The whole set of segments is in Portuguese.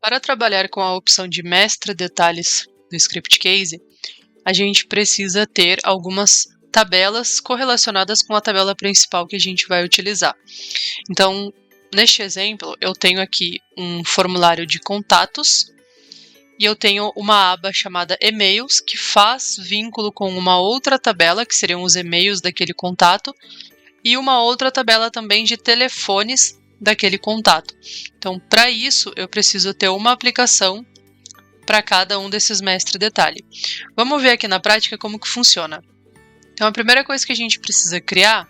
Para trabalhar com a opção de mestre detalhes do script case, a gente precisa ter algumas tabelas correlacionadas com a tabela principal que a gente vai utilizar. Então, neste exemplo, eu tenho aqui um formulário de contatos e eu tenho uma aba chamada e-mails que faz vínculo com uma outra tabela, que seriam os e-mails daquele contato, e uma outra tabela também de telefones daquele contato. Então, para isso, eu preciso ter uma aplicação para cada um desses mestre detalhe. Vamos ver aqui na prática como que funciona. Então, a primeira coisa que a gente precisa criar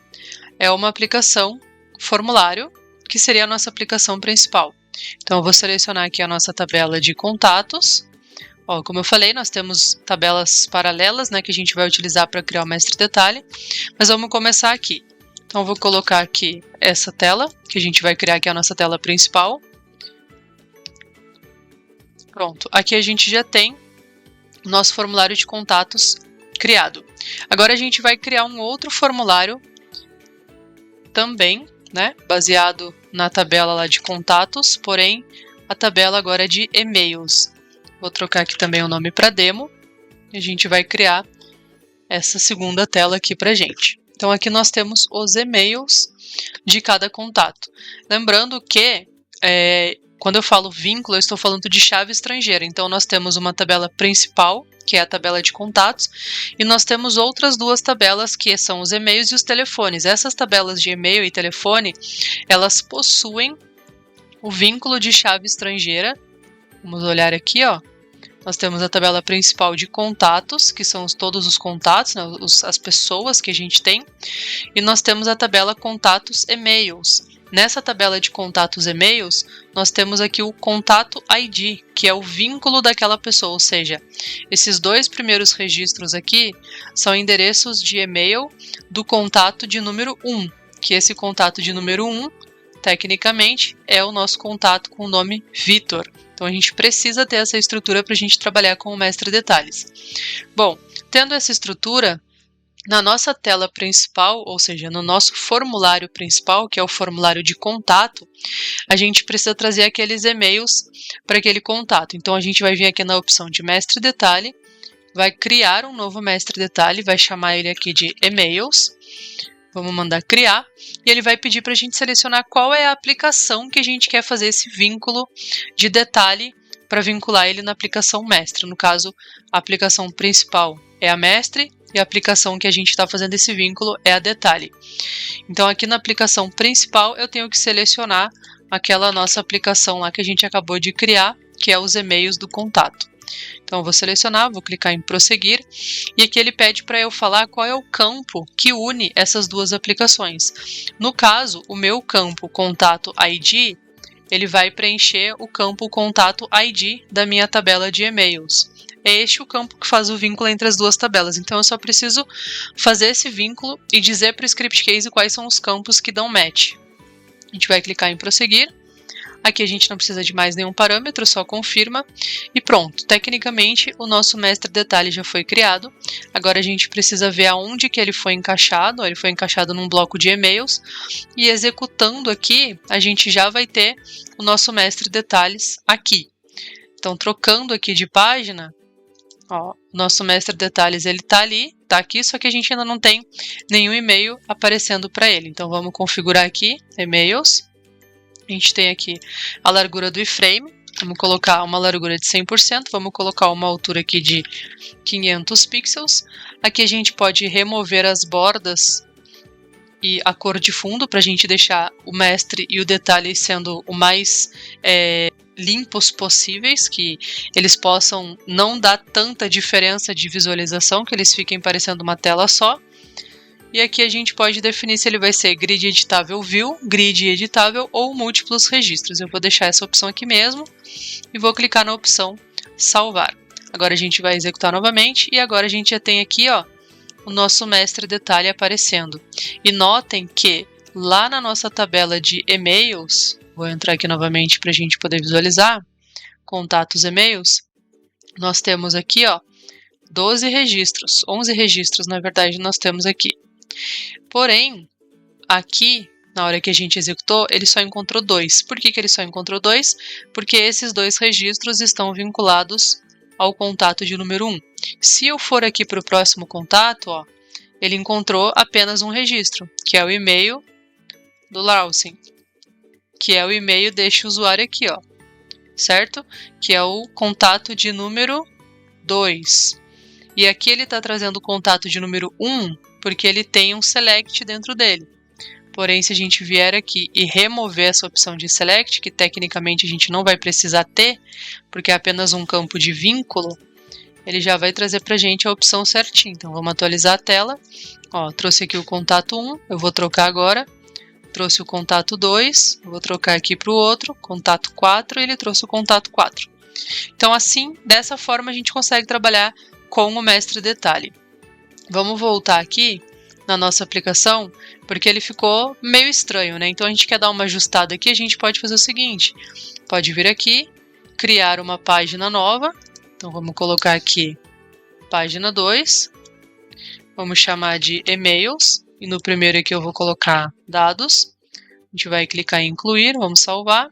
é uma aplicação formulário, que seria a nossa aplicação principal. Então, eu vou selecionar aqui a nossa tabela de contatos. Ó, como eu falei, nós temos tabelas paralelas, né, que a gente vai utilizar para criar o mestre detalhe, mas vamos começar aqui. Então, eu vou colocar aqui essa tela, que a gente vai criar aqui a nossa tela principal. Pronto, aqui a gente já tem o nosso formulário de contatos criado. Agora a gente vai criar um outro formulário também, né, baseado na tabela lá de contatos, porém a tabela agora é de e-mails. Vou trocar aqui também o nome para demo e a gente vai criar essa segunda tela aqui para gente. Então aqui nós temos os e-mails de cada contato. Lembrando que quando eu falo vínculo, eu estou falando de chave estrangeira. Então nós temos uma tabela principal, que é a tabela de contatos, e nós temos outras duas tabelas, que são os e-mails e os telefones. Essas tabelas de e-mail e telefone, elas possuem o vínculo de chave estrangeira. Vamos olhar aqui, ó. Nós temos a tabela principal de contatos, que são todos os contatos, né, as pessoas que a gente tem, e nós temos a tabela contatos e-mails. Nessa tabela de contatos e-mails, nós temos aqui o contato ID, que é o vínculo daquela pessoa, ou seja, esses dois primeiros registros aqui são endereços de e-mail do contato de número 1, que esse contato de número 1, tecnicamente, é o nosso contato com o nome Vitor. Então a gente precisa ter essa estrutura para a gente trabalhar com o mestre detalhes. Bom, tendo essa estrutura, na nossa tela principal, ou seja, no nosso formulário principal, que é o formulário de contato, a gente precisa trazer aqueles e-mails para aquele contato. Então a gente vai vir aqui na opção de mestre detalhe, vai criar um novo mestre detalhe, vai chamar ele aqui de e-mails. Vamos mandar criar, e ele vai pedir para a gente selecionar qual é a aplicação que a gente quer fazer esse vínculo de detalhe para vincular ele na aplicação mestre. No caso, a aplicação principal é a mestre e a aplicação que a gente está fazendo esse vínculo é a detalhe. Então aqui na aplicação principal eu tenho que selecionar aquela nossa aplicação lá que a gente acabou de criar, que é os e-mails do contato. Então eu vou selecionar, vou clicar em prosseguir, e aqui ele pede para eu falar qual é o campo que une essas duas aplicações. No caso, o meu campo contato ID, ele vai preencher o campo contato ID da minha tabela de e-mails. É este o campo que faz o vínculo entre as duas tabelas. Então eu só preciso fazer esse vínculo e dizer para o script case quais são os campos que dão match. A gente vai clicar em prosseguir. Aqui a gente não precisa de mais nenhum parâmetro, só confirma e pronto. Tecnicamente, o nosso mestre detalhe já foi criado. Agora a gente precisa ver aonde que ele foi encaixado. Ele foi encaixado num bloco de e-mails e executando aqui, a gente já vai ter o nosso mestre detalhes aqui. Então, trocando aqui de página, ó, o nosso mestre detalhes ele tá ali, tá aqui, só que a gente ainda não tem nenhum e-mail aparecendo para ele. Então, vamos configurar aqui, e-mails. A gente tem aqui a largura do iframe, vamos colocar uma largura de 100%, vamos colocar uma altura aqui de 500 pixels. Aqui a gente pode remover as bordas e a cor de fundo para a gente deixar o mestre e o detalhe sendo o mais limpos possíveis, que eles possam não dar tanta diferença de visualização, que eles fiquem parecendo uma tela só. E aqui a gente pode definir se ele vai ser grid editável view, grid editável ou múltiplos registros. Eu vou deixar essa opção aqui mesmo e vou clicar na opção salvar. Agora a gente vai executar novamente e agora a gente já tem aqui, ó, o nosso mestre detalhe aparecendo. E notem que lá na nossa tabela de e-mails, vou entrar aqui novamente para a gente poder visualizar, contatos e-mails, nós temos aqui, ó, 12 registros, 11 registros na verdade nós temos aqui. Porém, aqui na hora que a gente executou, ele só encontrou 2. Por que ele só encontrou 2? Porque esses 2 registros estão vinculados ao contato de número 1. Se eu for aqui para o próximo contato, ó, ele encontrou apenas um registro, que é o e-mail do Lawson, que é o e-mail deste usuário aqui, ó, certo? Que é o contato de número 2. E aqui ele está trazendo o contato de número 1, porque ele tem um select dentro dele. Porém, se a gente vier aqui e remover essa opção de select, que tecnicamente a gente não vai precisar ter, porque é apenas um campo de vínculo, ele já vai trazer para a gente a opção certinha. Então, vamos atualizar a tela. Ó, trouxe aqui o contato 1, eu vou trocar agora. Trouxe o contato 2, eu vou trocar aqui para o outro, contato 4, e ele trouxe o contato 4. Então, assim, dessa forma, a gente consegue trabalhar com o mestre detalhe. Vamos voltar aqui na nossa aplicação, porque ele ficou meio estranho, né? Então, a gente quer dar uma ajustada aqui, a gente pode fazer o seguinte. Pode vir aqui, criar uma página nova. Então, vamos colocar aqui página 2. Vamos chamar de e-mails. E no primeiro aqui eu vou colocar dados. A gente vai clicar em incluir, vamos salvar.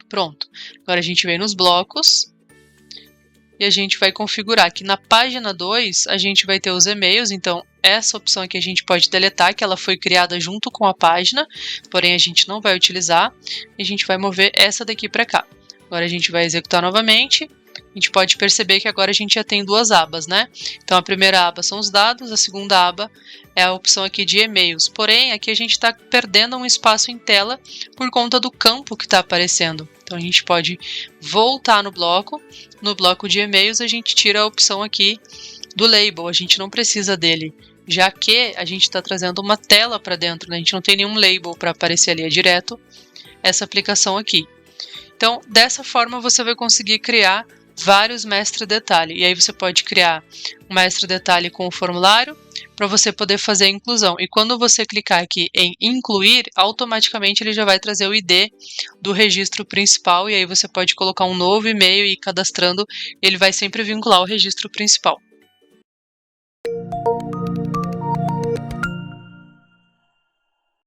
Pronto. Agora a gente vem nos blocos. E a gente vai configurar que na página 2 a gente vai ter os e-mails. Então, essa opção aqui a gente pode deletar, que ela foi criada junto com a página. Porém, a gente não vai utilizar. E a gente vai mover essa daqui para cá. Agora a gente vai executar novamente. A gente pode perceber que agora a gente já tem 2 abas, né? Então, a primeira aba são os dados, a segunda aba é a opção aqui de e-mails. Porém, aqui a gente está perdendo um espaço em tela por conta do campo que está aparecendo. Então, a gente pode voltar no bloco de e-mails a gente tira a opção aqui do label, a gente não precisa dele, já que a gente está trazendo uma tela para dentro, né? A gente não tem nenhum label para aparecer ali, é direto essa aplicação aqui. Então, dessa forma você vai conseguir criar vários mestre detalhe. E aí você pode criar um mestre detalhe com o formulário para você poder fazer a inclusão. E quando você clicar aqui em incluir, automaticamente ele já vai trazer o ID do registro principal. E aí você pode colocar um novo e-mail e ir cadastrando, ele vai sempre vincular o registro principal.